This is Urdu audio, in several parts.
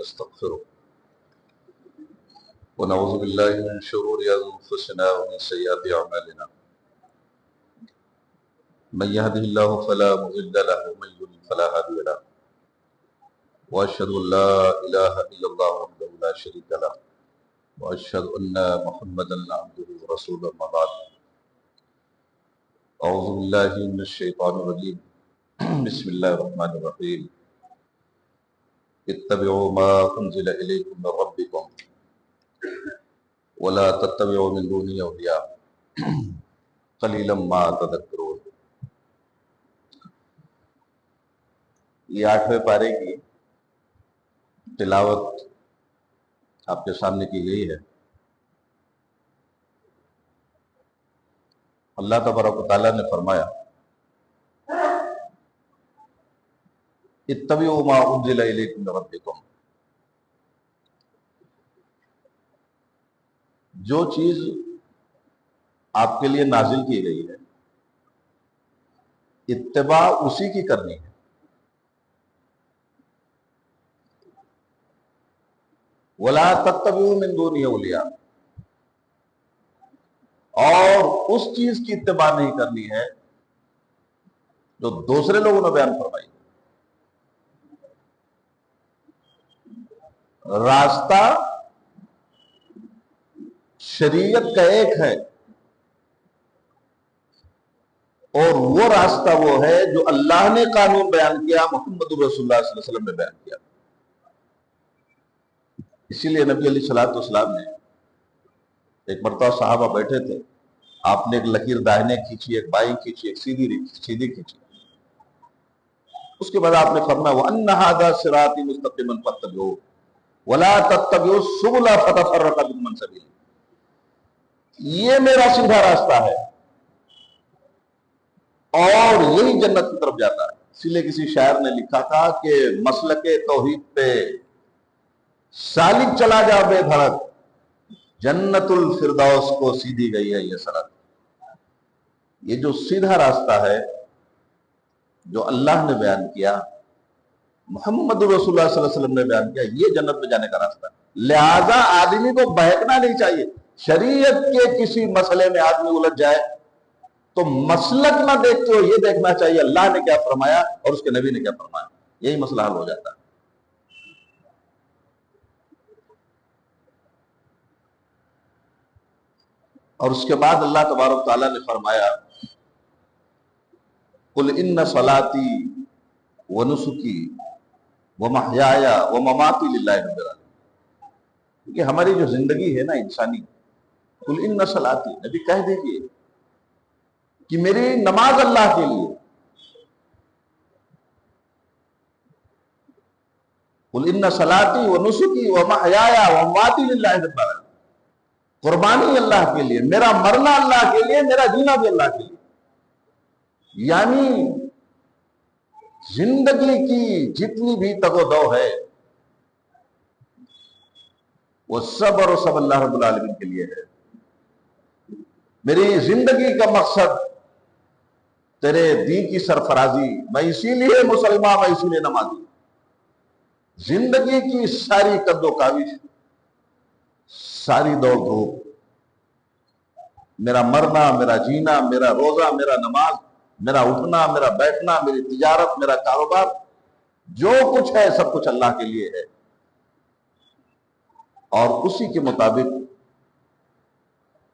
ونستغفره ونعوذ بالله من شرور أنفسنا ومن سيئات أعمالنا من يهده الله فلا مضل له ومن يضلل فلا هادي له وأشهد أن لا إله إلا الله وحده لا شريك له وأشهد أن محمدا عبده ورسوله أما بعد أعوذ بالله من الشيطان الرجيم بسم الله الرحمن الرحيم اتبعوا ما أنزل إليكم من ربكم ولا تتبعوا من دونه أولياء قليلا ما تذكرون۔ یہ 8ویں پارے کی تلاوت آپ کے سامنے کی گئی ہے۔ اللہ تبارک و تعالیٰ نے فرمایا اتبعوا ما انزل الیکم من ربکم، جو چیز آپ کے لیے نازل کی گئی ہے اتباع اسی کی کرنی ہے۔ وَلَا تَتَّبِعُوا مِن دُونِهِ أَوْلِيَاءَ، اور اس چیز کی اتباع نہیں کرنی ہے جو دوسرے لوگوں نے بیان فرمائی۔ راستہ شریعت کا ایک ہے اور وہ راستہ وہ ہے جو اللہ نے قانون بیان کیا، محمد رسول اللہ صلی اللہ علیہ وسلم نے بیان کیا۔ اسی لیے نبی علیہ الصلوۃ نے ایک مرتبہ صحابہ بیٹھے تھے، آپ نے ایک لکیر داہنے کھینچی، ایک بائیں کھینچی، ایک سیدھی کھینچی۔ اس کے بعد آپ نے فرمایا وَأَنَّ هَذَا صِرَاطِي مُسْتَقِيمًا فَاتَّبِعُوهُ وَلَا تَتَّبِعُوا السُّبُلَ فَتَفَرَّقَ بِكُمْ عَنْ سَبِيلِهِ، یہ میرا سیدھا راستہ ہے اور یہی جنت کی طرف جاتا ہے۔ اسی لیے کسی شاعر نے لکھا تھا کہ مسلک توحید پہ سالک چلا جا بے دھڑک، جنت الفردوس کو سیدھی گئی ہے یہ سڑک۔ یہ جو سیدھا راستہ ہے جو اللہ نے بیان کیا، محمد رسول اللہ صلی اللہ علیہ وسلم نے بیان کیا، یہ جنت میں جانے کا راستہ ہے۔ لہذا آدمی کو بہکنا نہیں چاہیے۔ شریعت کے کسی مسئلے میں آدمی الجھ جائے تو مسلک نہ دیکھتے ہو یہ دیکھنا چاہیے اللہ نے کیا فرمایا اور اس کے نبی نے کیا فرمایا، یہی مسئلہ حل ہو جاتا ہے۔ اور اس کے بعد اللہ تبارک تعالیٰ نے فرمایا قُلْ إِنَّ صَلَاتِي وَنُسُكِي وَمَحْيَايَ وَمَمَاتِي لِلَّهِ رَبِّ الْعَالَمِينَ، کیونکہ ہماری جو زندگی ہے نا انسانی، قُلْ إِنَّ صَلَاتِي، نبی کہہ دیجئے کہ میری نماز اللہ کے لیے، قُلْ إِنَّ صَلَاتِي وَنُسُكِي وَمَحْيَايَ وَمَمَاتِي لِلَّهِ رَبِّ الْعَالَمِينَ، قربانی اللہ کے لیے، میرا مرنا اللہ کے لیے، میرا جینا بھی اللہ کے لیے۔ یعنی زندگی کی جتنی بھی تگ و دو ہے وہ سب اور سب اللہ رب العالمین کے لیے ہے۔ میری زندگی کا مقصد تیرے دین کی سرفرازی، میں اسی لیے مسلمان، میں اسی لیے نمازی۔ زندگی کی ساری قد و کاوش، ساری دوڑ دھوپ، میرا مرنا، میرا جینا، میرا روزہ، میرا نماز، میرا اٹھنا، میرا بیٹھنا، میری تجارت، میرا کاروبار، جو کچھ ہے سب کچھ اللہ کے لیے ہے، اور اسی کے مطابق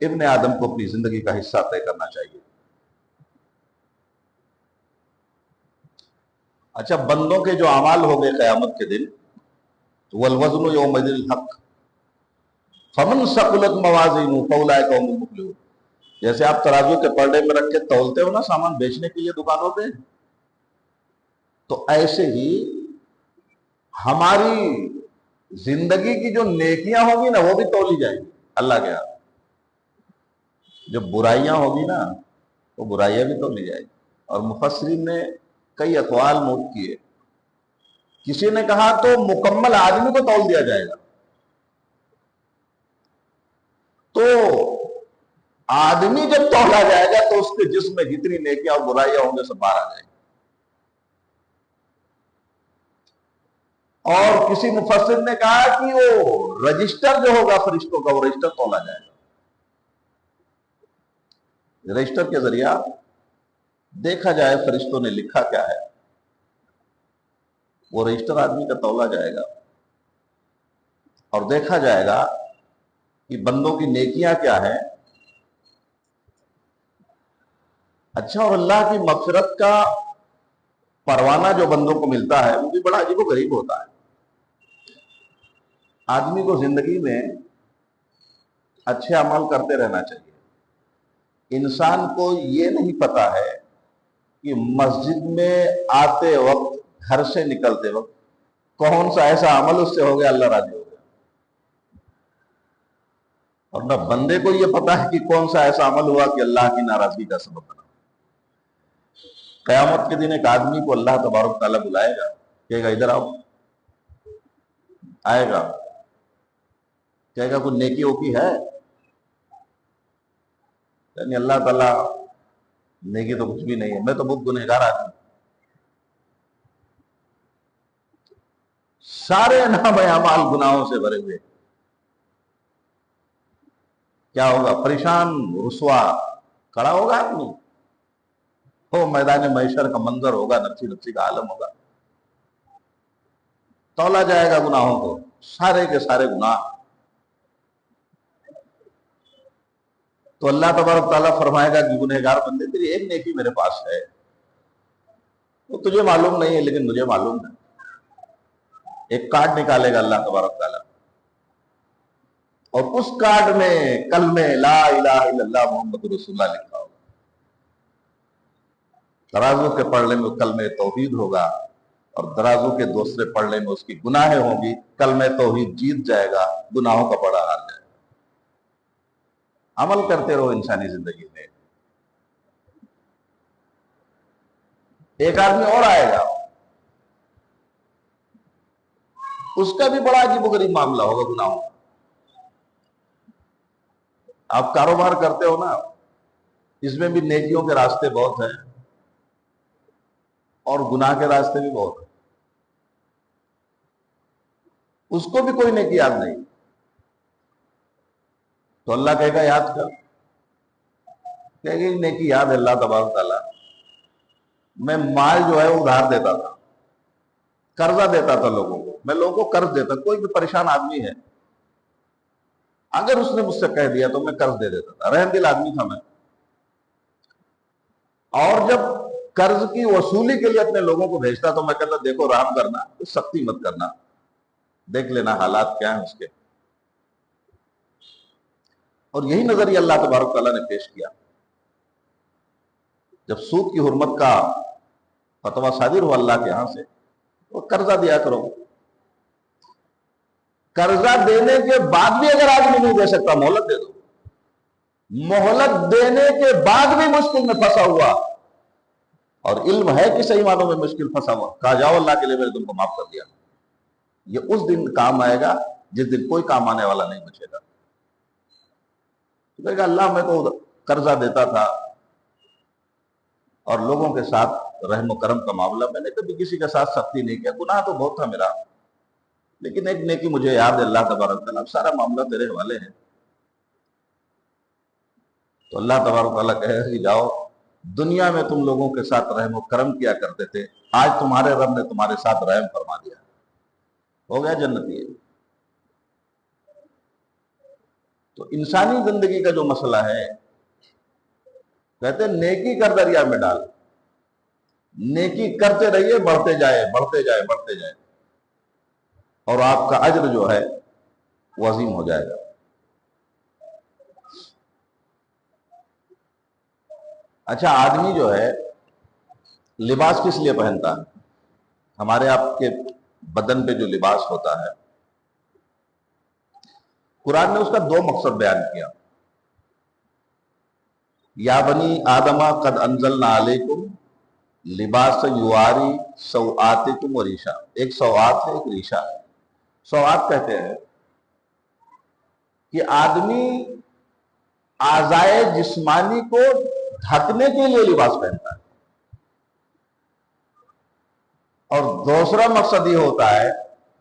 ابن آدم کو اپنی زندگی کا حصہ طے کرنا چاہیے۔ اچھا، بندوں کے جو اعمال ہو گئے قیامت کے دن، والوزن یومئذ الحق فمن ثقلت موازینہ فاولئک هم المفلحون، جیسے آپ ترازو کے پرڈے میں رکھ کے تولتے ہو نا سامان بیچنے کے لیے دکانوں پہ، تو ایسے ہی ہماری زندگی کی جو نیکیاں ہوگی نا وہ بھی تولی جائیں گی اللہ کے ہاں، جو برائیاں ہوگی نا وہ برائیاں بھی تولی جائیں گی۔ اور مفسرین نے کئی اقوال نوٹ کیے، کسی نے کہا تو مکمل آدمی کو تول دیا جائے گا، تو آدمی جب تولا جائے گا تو اس کے جسم میں جتنی نیکیاں اور برائیاں ہوں گے سب باہر آ جائیں گے۔ اور کسی مفسر نے کہا کہ وہ رجسٹر جو ہوگا فرشتوں کا، وہ رجسٹر تولا جائے گا. رجسٹر کے ذریعہ دیکھا جائے فرشتوں نے لکھا کیا ہے، وہ رجسٹر آدمی کا تولا جائے گا اور دیکھا جائے گا کہ بندوں کی نیکیاں کیا ہیں. اچھا، اور اللہ کی مغفرت کا پروانہ جو بندوں کو ملتا ہے وہ بھی بڑا عجیب و غریب ہوتا ہے. آدمی کو زندگی میں اچھے عمل کرتے رہنا چاہیے. انسان کو یہ نہیں پتا ہے کہ مسجد میں آتے وقت، گھر سے نکلتے وقت کون سا ایسا عمل اس سے ہو گیا اللہ راضی ہو گیا. اور نہ بندے کو یہ پتا ہے کہ کون سا ایسا عمل ہوا کہ اللہ کی ناراضگی کا سبب بنا. قیامت کے دن ایک آدمی کو اللہ تبارک تعالیٰ بلائے گا، کہے گا ادھر آؤ. آئے گا، کہے گا کوئی نیکی ووکی ہے؟ یعنی اللہ تعالیٰ نیکی تو کچھ بھی نہیں ہے، میں تو بہت گنہگار آدمی. سارے نام اعمال گناہوں سے بھرے ہوئے. کیا ہوگا؟ پریشان، رسوا کھڑا ہوگا آدمی. ہو میدان محشر کا منظر ہوگا، نفسی نفسی کا عالم ہوگا. تولا جائے گا گناہوں کو، سارے کے سارے گناہ. تو اللہ تبارک تعالیٰ فرمائے گا کہ گنہگار بندے، تیری ایک نیکی میرے پاس ہے، وہ تجھے معلوم نہیں ہے لیکن مجھے معلوم ہے. ایک کارڈ نکالے گا اللہ تبارک تعالیٰ، اور اس کارڈ میں کلمے لا الہ الا اللہ محمد رسول اللہ لکھا ہوگا. ترازو کے پڑھنے میں کلمہ توحید ہوگا، اور ترازو کے دوسرے پڑھنے میں اس کی گناہیں ہوں گی. کلمہ توحید جیت جائے گا، گناہوں کا بڑا ہار جائے گا. عمل کرتے رہو انسانی زندگی میں. ایک آدمی اور آئے گا، اس کا بھی بڑا عجیب و غریب معاملہ ہوگا گناہوں کا. آپ کاروبار کرتے ہو نا، اس میں بھی نیکیوں کے راستے بہت ہیں اور گناہ کے راستے بھی بہت ہیں. اس کو بھی کوئی نیکی یاد نہیں، تو اللہ کہے گا یاد کر. کہے گا نیکی یاد ہے اللہ تبارک تعالیٰ، میں مال جو ہے وہ ادھار دیتا تھا، قرضہ دیتا تھا لوگوں کو. میں لوگوں کو قرض دیتا، کوئی بھی پریشان آدمی ہے اگر اس نے مجھ سے کہہ دیا تو میں قرض دے دیتا تھا. رحم دل آدمی تھا میں. اور جب قرض کی وصولی کے لیے اپنے لوگوں کو بھیجتا تو میں کہتا دیکھو رحم کرنا، سختی مت کرنا، دیکھ لینا حالات کیا ہیں اس کے. اور یہی نظریہ اللہ تبارک تعالیٰ نے پیش کیا. جب سود کی حرمت کا فتویٰ صادر ہوا اللہ کے یہاں سے، وہ قرضہ دیا کرو. قرضہ دینے کے بعد بھی اگر آدمی نہیں دے سکتا، مہلت دے دو. مہلت دینے کے بعد بھی مشکل میں پھنسا ہوا، اور علم ہے کہ صحیح معنوں میں مشکل پھنسا ہوا، کہا جاؤ اللہ کے لیے میں نے تم کو معاف کر دیا. یہ اس دن کام آئے گا جس دن کوئی کام آنے والا نہیں بچے گا. کہے گا اللہ میں تو قرضہ دیتا تھا اور لوگوں کے ساتھ رحم و کرم کا معاملہ، میں نے کبھی کسی کے ساتھ سختی نہیں کیا. گناہ تو بہت تھا میرا، لیکن ایک نیکی مجھے یاد ہے اللہ تبارک تعالیٰ، سارا معاملہ تیرے حوالے ہے. تو اللہ تبارک تعالیٰ کہے گا کہ جاؤ، دنیا میں تم لوگوں کے ساتھ رحم و کرم کیا کرتے تھے، آج تمہارے رب نے تمہارے ساتھ رحم فرما دیا، ہو گیا جنتی. تو انسانی زندگی کا جو مسئلہ ہے، کہتے ہیں نیکی کر دریا میں ڈال. نیکی کرتے رہیے، بڑھتے جائے بڑھتے جائے بڑھتے جائے، اور آپ کا اجر جو ہے وہ عظیم ہو جائے گا. اچھا، آدمی جو ہے لباس کس لیے پہنتا ہے؟ ہمارے آپ کے بدن پہ جو لباس ہوتا ہے، قرآن نے اس کا دو مقصد بیان کیا. یا بنی آدم قد انزلنا علیکم لباس یواری سوآتکم وریشا. ایک سوآت ہے، ایک ریشا ہے. سوآت کہتے ہیں کہ آدمی اعضائے جسمانی کو ڈھکنے کے لیے لباس پہنتا ہے، اور دوسرا مقصد یہ ہوتا ہے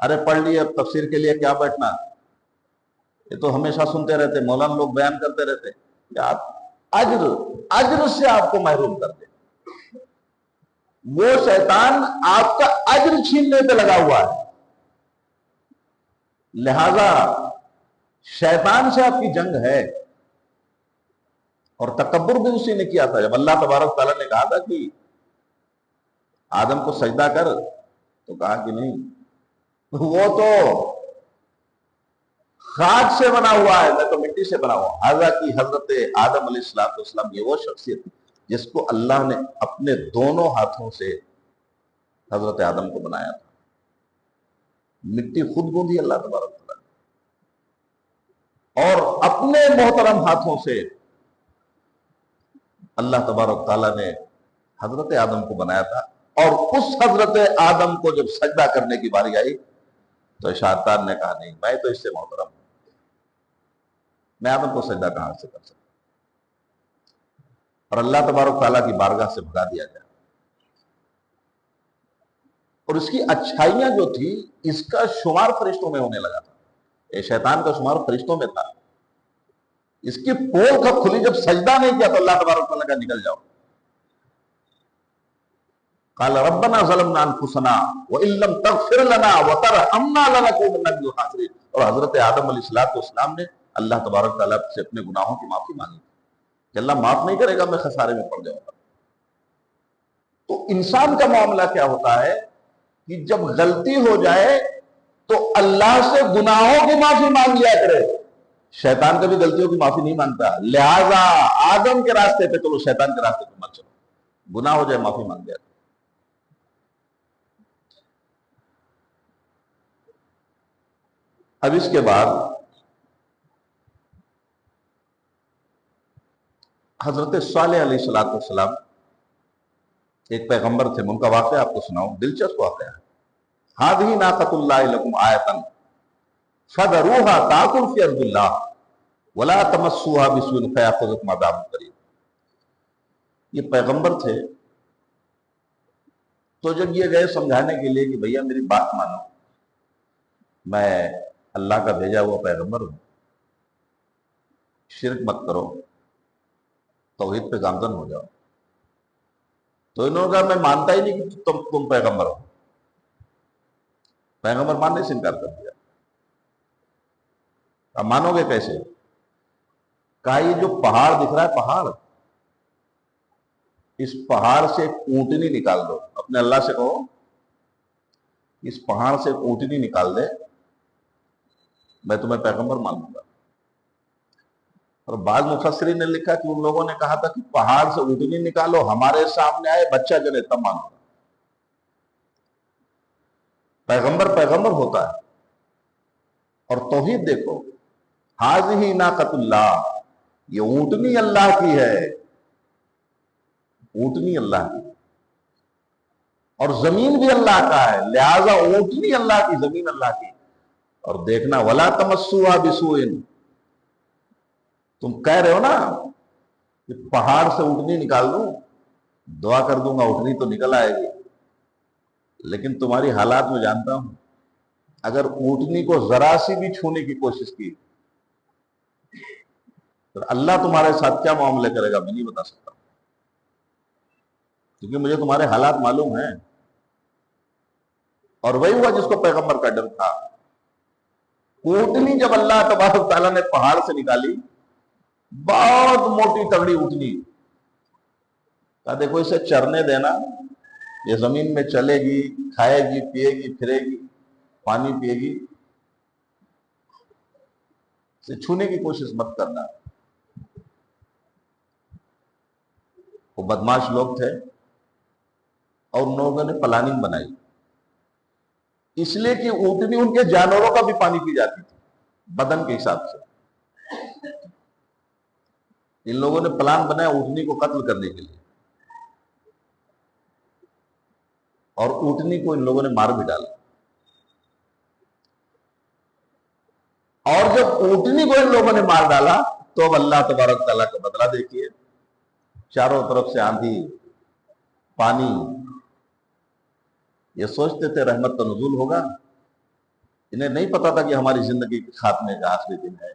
ارے پڑھ لیے اب تفسیر کے لیے کیا بیٹھنا، یہ تو ہمیشہ سنتے رہتے، مولانا لوگ بیان کرتے رہتے کہ آپ اجر سے آپ کو محروم کر دیں۔ وہ شیطان آپ کا اجر چھیننے پہ لگا ہوا ہے، لہذا شیطان سے آپ کی جنگ ہے۔ اور تکبر بھی اسی نے کیا تھا، جب اللہ تبارک تعالیٰ نے کہا تھا کہ آدم کو سجدہ کر تو کہا کہ نہیں، وہ تو خاک سے بنا ہوا ہے، میں تو مٹی سے بنا ہوا ہوں۔ حضرت آدم علیہ السلام یہ وہ شخصیت جس کو اللہ نے اپنے دونوں ہاتھوں سے حضرت آدم کو بنایا تھا، مٹی خود گوندھی اللہ تبارک تعالیٰ نے، اور اپنے محترم ہاتھوں سے اللہ تبارک تعالیٰ نے حضرت آدم کو بنایا تھا۔ اور اس حضرت آدم کو جب سجدہ کرنے کی باری آئی تو شیطان نے کہا نہیں، میں تو اس سے محترم ہوں، میں آدم کو سجدہ کہاں سے کر سکتا، اور اللہ تبارک تعالیٰ کی بارگاہ سے بھگا دیا گیا۔ اور اس کی اچھائیاں جو تھی اس کا شمار فرشتوں میں ہونے لگا تھا، یہ شیطان کا شمار فرشتوں میں تھا، اس کی پول کب کھلی؟ جب سجدہ نہیں کیا تو اللہ تبارک تعالیٰ کا نکل جاؤ۔ قال ربنا ظلمنا انفسنا وان لم تغفر لنا وترحمنا لنكونن من الخاسرین۔ اور حضرت آدم علیہ السلام نے اللہ تبارک تعالیٰ سے اپنے گناہوں کی معافی مانگی کہ اللہ معاف نہیں کرے گا، میں خسارے میں پڑ جاؤں گا۔ تو انسان کا معاملہ کیا ہوتا ہے کہ جب غلطی ہو جائے تو اللہ سے گناہوں کی معافی مانگ لیا کرے، شیطان کبھی غلطیوں کی معافی نہیں مانگتا، لہذا آدم کے راستے پہ چلو، شیطان کے راستے پہ مت چلو، گناہ ہو جائے معافی مانگ لیا کرے۔ اب اس کے بعد حضرت صالح علیہ السلام ایک پیغمبر تھے، ان کا واقعہ آپ کو سناؤں، دلچسپ واقعہ ہے۔ هذه ناقۃ اللہ لکم آیۃ فذروها تاکل فی ارض اللہ ولا تمسوها بسوء فیاخذکم عذاب قریب۔ یہ پیغمبر تھے، تو جب یہ گئے سمجھانے کے لیے کہ بھیا میری بات مانو، میں اللہ کا بھیجا ہوا پیغمبر ہوں، شرک مت کرو، توحید پہ گامزن ہو جاؤ، تو انہوں نے کہا میں مانتا ہی نہیں کہ تم پیغمبر ہو، پیغمبر ماننے سے انکار کر دیا۔ اب مانو گے کیسے؟ کہا یہ جو پہاڑ دکھ رہا ہے، پہاڑ، اس پہاڑ سے ایک اونٹنی نکال دو، اپنے اللہ سے کہو اس پہاڑ سے ایک اونٹنی نکال دے، میں تمہیں پیغمبر مان لوں گا۔ اور بعض مفسرین نے لکھا کہ ان لوگوں نے کہا تھا کہ پہاڑ سے اونٹنی نکالو، ہمارے سامنے آئے بچہ جنے تب مانو گا۔ پیغمبر ہوتا ہے۔ اور توحید دیکھو، ہاذہ ناقۃ اللہ، یہ اونٹنی اللہ کی ہے، اونٹنی اللہ کی، اور زمین بھی اللہ کا ہے، لہذا اونٹنی اللہ کی، زمین اللہ کی۔ اور دیکھنا ولا تمسوها بسوء، تم کہہ رہے ہو نا کہ پہاڑ سے اونٹنی نکال دوں، دعا کر دوں گا اونٹنی تو نکل آئے گی، لیکن تمہاری حالات میں جانتا ہوں، اگر اونٹنی کو ذرا سی بھی چھونے کی کوشش کی تو اللہ تمہارے ساتھ کیا معاملے کرے گا میں نہیں بتا سکتا، کیونکہ مجھے تمہارے حالات معلوم ہیں۔ اور وہی ہوا جس کو پیغمبر کا ڈر تھا۔ اونٹنی جب اللہ تبارک تعالیٰ نے پہاڑ سے نکالی، بہت موٹی تگڑی اونٹنی، کہا دیکھو اسے چرنے دینا، یہ زمین میں چلے گی، کھائے گی، پیے گی، پھرے گی، پانی پیے گی، اسے چھونے کی کوشش مت کرنا۔ وہ بدماش لوگ تھے اور ان لوگوں نے پلاننگ بنائی، اس لیے کہ اونٹنی ان کے جانوروں کا بھی پانی پی جاتی تھی بدن کے حساب سے۔ ان لوگوں نے پلان بنایا اونٹنی کو قتل کرنے کے لیے، اور اونٹنی کو ان لوگوں نے مار بھی ڈالا۔ اور جب اونٹنی کو ان لوگوں نے مار ڈالا تو اب اللہ تبارک تعالیٰ کا بدلہ دیکھیے، چاروں طرف سے آندھی، پانی، یہ سوچتے تھے رحمت کا نزول ہوگا، انہیں نہیں پتا تھا کہ ہماری زندگی کے خاتمے کا آخری دن ہے،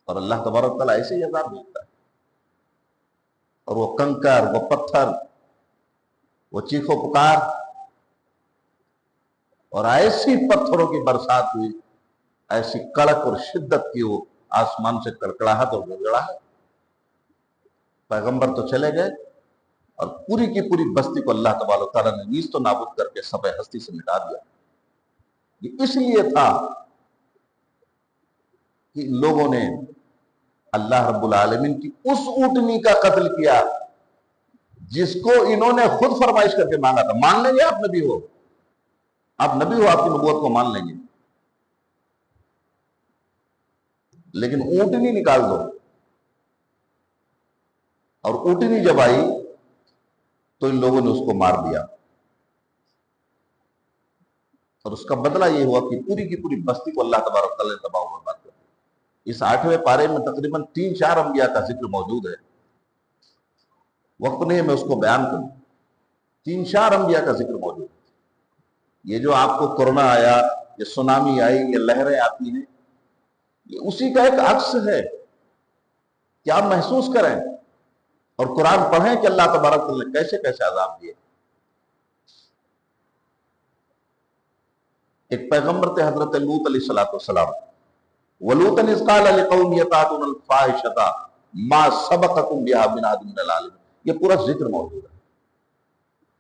اور اللہ تبارک تعالیٰ ایسے ہی عذاب بھیجتا ہے۔ اور وہ کنکر، وہ پتھر، وہ چیخو پکار، اور ایسی پتھروں کی برسات ہوئی، ایسی کڑک اور شدت کی، وہ آسمان سے کڑکڑاہٹ اور گڑگڑاہٹ۔ پیغمبر تو چلے گئے، اور پوری کی پوری بستی کو اللہ تبارک تعالیٰ نے نیست و نابود کر کے سب ہستی سے مٹا دیا۔ یہ اس لیے تھا کہ لوگوں نے اللہ رب العالمین کی اس اونٹنی کا قتل کیا جس کو انہوں نے خود فرمائش کر کے مانگا تھا۔ مان لیں گے آپ نبی ہو، آپ نبی ہو، آپ کی نبوت کو مان لیں گے، لیکن اونٹنی نکال دو۔ اور اونٹنی جب آئی تو ان لوگوں نے اس کو مار دیا، اور اس کا بدلہ یہ ہوا کہ پوری کی پوری بستی کو اللہ تبارک تعالیٰ نے تباہ و برباد کر دیا۔ اس 8ویں پارے میں تقریباً 3-4 انبیاء کا ذکر موجود ہے، وقت نہیں ہے میں اس کو بیان کروں۔ 3-4 انبیاء کا ذکر موجود ہے۔ یہ جو آپ کو کورونا آیا، یہ سونامی آئی، یہ لہریں آتی ہیں، یہ اسی کا ایک عکس ہے کہ آپ محسوس کریں اور قرآن پڑھیں کہ اللہ تبارک تعالیٰ نے کیسے کیسے عذاب دیے۔ ایک پیغمبر تھے حضرت لوط علیہ السلام، وَلُوطًا إِذْ قَالَ لِقَوْمِهِ أَتَأْتُونَ الْفَاحِشَةَ مَا سَبَقَكُم بِهَا مِنْ أَحَدٍ مِنَ الْعَالَمِينَ، یہ پورا ذکر موجود ہے۔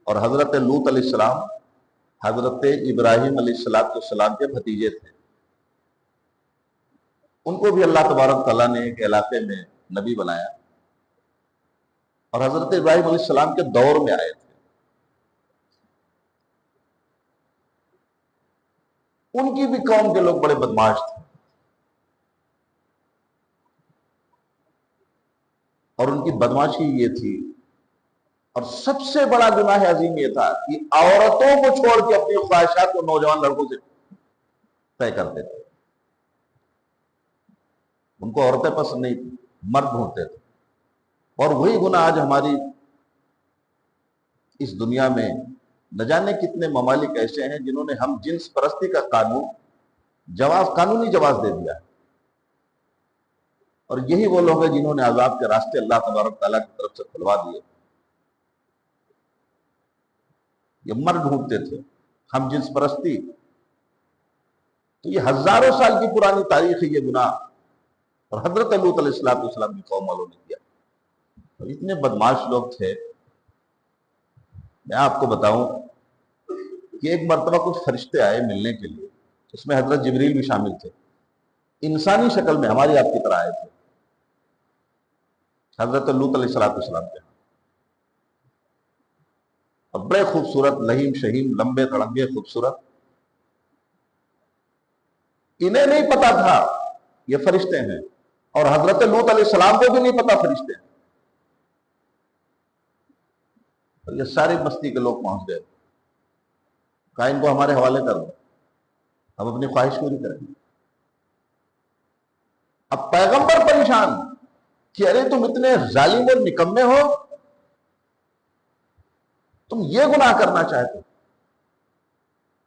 اور حضرت لوط علیہ السلام حضرت ابراہیم علیہ السلام کے بھتیجے تھے، ان کو بھی اللہ تبارک تعالیٰ نے ایک علاقے میں نبی بنایا، اور حضرت ابراہیم علیہ السلام کے دور میں آئے تھے۔ ان کی بھی قوم کے لوگ بڑے بدماش تھے، اور ان کی بدماشی یہ تھی، اور سب سے بڑا گناہ عظیم یہ تھا کہ عورتوں کو چھوڑ کے اپنی خواہشات کو نوجوان لڑکوں سے طے کرتے تھے۔ ان کو عورتیں پسند نہیں تھی، مرد ڈھونڈتے تھے۔ اور وہی گناہ آج ہماری اس دنیا میں نہ جانے کتنے ممالک ایسے ہیں جنہوں نے ہم جنس پرستی کا قانونی جواز دے دیا ہے، اور یہی وہ لوگ ہیں جنہوں نے عذاب کے راستے اللہ تبارک تعالیٰ کی طرف سے کھلوا دیے۔ یہ مرد ڈھونڈتے تھے، ہم جنس پرستی، تو یہ ہزاروں سال کی پرانی تاریخ ہے یہ گناہ، اور حضرت لوط علیہ السلام کی قوم والوں نے کیا۔ اور اتنے بدماش لوگ تھے، میں آپ کو بتاؤں کہ ایک مرتبہ کچھ فرشتے آئے ملنے کے لیے، اس میں حضرت جبریل بھی شامل تھے، انسانی شکل میں ہماری آپ کی طرح آئے تھے حضرت لوط علیہ السلام کے، اور بڑے خوبصورت، لہیم شہیم، لمبے تڑنگے خوبصورت۔ انہیں نہیں پتا تھا یہ فرشتے ہیں، اور حضرت لوط علیہ السلام کو بھی نہیں پتا فرشتے ہیں۔ اور یہ ساری بستی کے لوگ پہنچ گئے، کہا ان کو ہمارے حوالے کر دو، ہم اپنی خواہش پوری کریں گے۔ اب پیغمبر پریشان کہ ارے تم اتنے ظالم اور نکمے ہو، تم یہ گناہ کرنا چاہتے ہو۔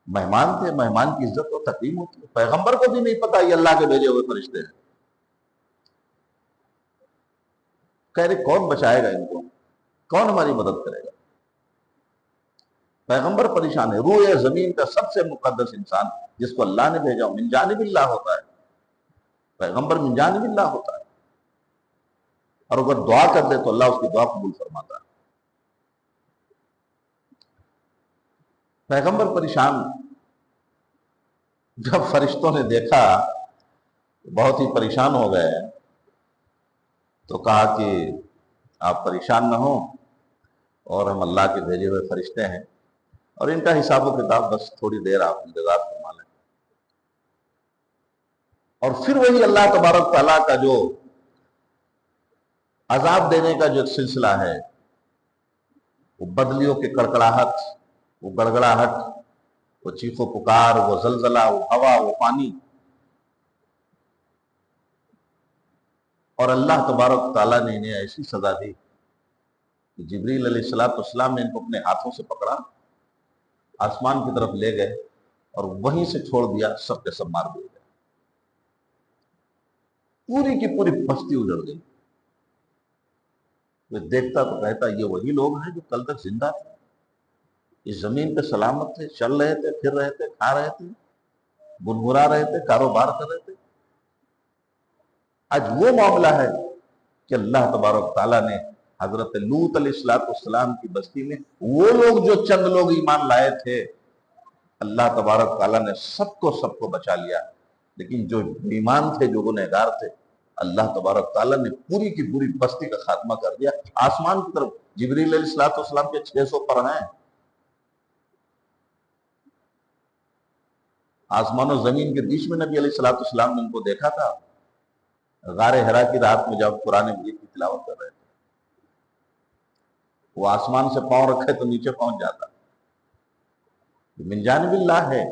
مہمان تھے، مہمان کی عزت اور تکریم ہوتی ہے، پیغمبر کو بھی نہیں پتا یہ اللہ کے بھیجے ہوئے فرشتے ہیں۔ کہہ رہے کون بچائے گا ان کو، کون ہماری مدد کرے گا؟ پیغمبر پریشان ہے، روح زمین کا سب سے مقدس انسان جس کو اللہ نے بھیجا من جانب اللہ ہوتا ہے، پیغمبر من جانب اللہ ہوتا ہے، اور اگر دعا کر دے تو اللہ اس کی دعا قبول فرماتا ہے۔ پیغمبر پریشان، جب فرشتوں نے دیکھا بہت ہی پریشان ہو گئے، تو کہا کہ آپ پریشان نہ ہوں، اور ہم اللہ کے بھیجے ہوئے فرشتے ہیں، اور ان کا حساب و کتاب بس تھوڑی دیر آپ انتظار فرما لیں۔ اور پھر وہی اللہ تبارک تعالیٰ کا جو عذاب دینے کا جو ایک سلسلہ ہے، وہ بدلیوں کی کڑکڑاہٹ، وہ گڑگڑاہٹ، وہ چیخ و پکار، وہ زلزلہ، وہ ہوا، وہ پانی، اور اللہ تبارک تعالیٰ نے انہیں ایسی سزا دی کہ جبریل علیہ السلام نے ان کو اپنے ہاتھوں سے پکڑا، آسمان کی طرف لے گئے، اور وہیں سے چھوڑ دیا، سب کے سب مار دیے گئے، پوری کی پوری بستی اجڑ گئی۔ کوئی دیکھتا تو کہتا یہ وہی لوگ ہیں جو کل تک زندہ تھے، اس زمین پہ سلامت تھے، چل رہے تھے، پھر رہے تھے، کھا رہے تھے، گنگنا رہے تھے، کاروبار کر رہے تھے۔ آج وہ معاملہ ہے کہ اللہ تبارک تعالیٰ نے حضرت لوط علیہ السلام کی بستی میں وہ لوگ جو چند لوگ ایمان لائے تھے، اللہ تبارک تعالیٰ نے سب کو بچا لیا، لیکن جو ایمان تھے، جو گنہگار تھے، اللہ تبارک تعالیٰ نے پوری کی پوری بستی کا خاتمہ کر دیا۔ آسمان کی طرف جبریل علیہ السلام کے 600 پر ہیں، آسمان و زمین کے بیچ میں نبی علیہ السلام نے ان کو دیکھا تھا، غار حرا کی رات میں جب قرآن مجید کی تلاوت کر رہے تھے، وہ آسمان سے پاؤں رکھے تو نیچے پہنچ جاتا، من جانب اللہ ہے۔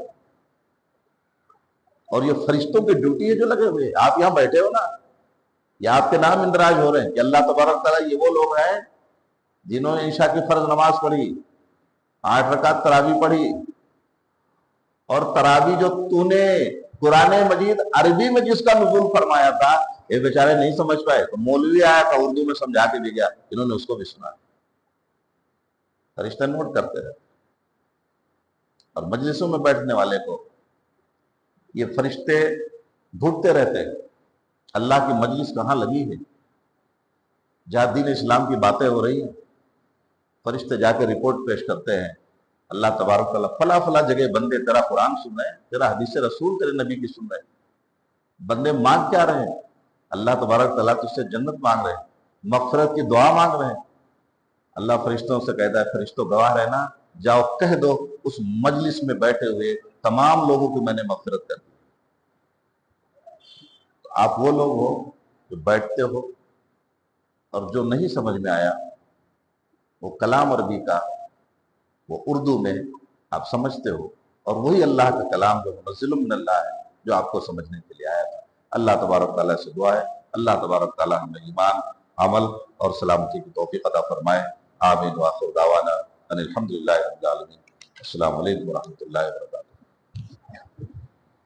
اور یہ فرشتوں کی ڈیوٹی ہے جو لگے ہوئے، آپ یہاں بیٹھے ہو نا، یہ آپ کے نام اندراج ہو رہے ہیں کہ اللہ تبارک تعالیٰ یہ وہ لوگ ہیں جنہوں نے عشاء کی فرض نماز پڑھی، 8 رکعت تراویح پڑھی، اور تراویح جو تو نے قرآن مجید عربی میں جس کا نزول فرمایا تھا، یہ بیچارے نہیں سمجھ پائے تو مولوی آیا تھا اردو میں سمجھا کے دے گیا، انہوں نے اس کو بھی سنا۔ فرشتہ نوٹ کرتے رہتے، اور مجلسوں میں بیٹھنے والے کو یہ فرشتے ڈھونڈتے رہتے ہیں اللہ کی مجلس کہاں لگی ہے، جہاں دین اسلام کی باتیں ہو رہی ہیں، فرشتے جا کے رپورٹ پیش کرتے ہیں، اللہ تبارک تعالیٰ فلاں فلاں جگہ بندے تیرا قرآن سن رہے ہیں، تیرا حدیث رسول تیرے نبی کی سن رہے ہیں۔ بندے مانگ کیا رہے ہیں؟ اللہ تبارک تعالیٰ تجھ سے جنت مانگ رہے ہیں، مغفرت کی دعا مانگ رہے ہیں۔ اللہ فرشتوں سے کہتا ہے فرشتوں گواہ رہنا، جاؤ کہہ دو اس مجلس میں بیٹھے ہوئے تمام لوگوں کو میں نے مغفرت کر دی۔ تو آپ وہ لوگ ہو جو بیٹھتے ہو اور جو نہیں سمجھ میں آیا وہ کلام عربی کا، وہ اردو میں آپ سمجھتے ہو، اور وہی اللہ کا کلام جو منزل من اللہ ہے جو آپ کو سمجھنے کے لیے آیا تھا۔ اللہ تبارک تعالیٰ سے دعا ہے اللہ تبارک تعالیٰ ہمیں ایمان، عمل اور سلامتی کی توفیق عطا فرمائے۔ آمین وآخر دعوانا ان الحمدللہ رب العالمین۔ السلام علیکم ورحمۃ اللہ وبرکاتہ۔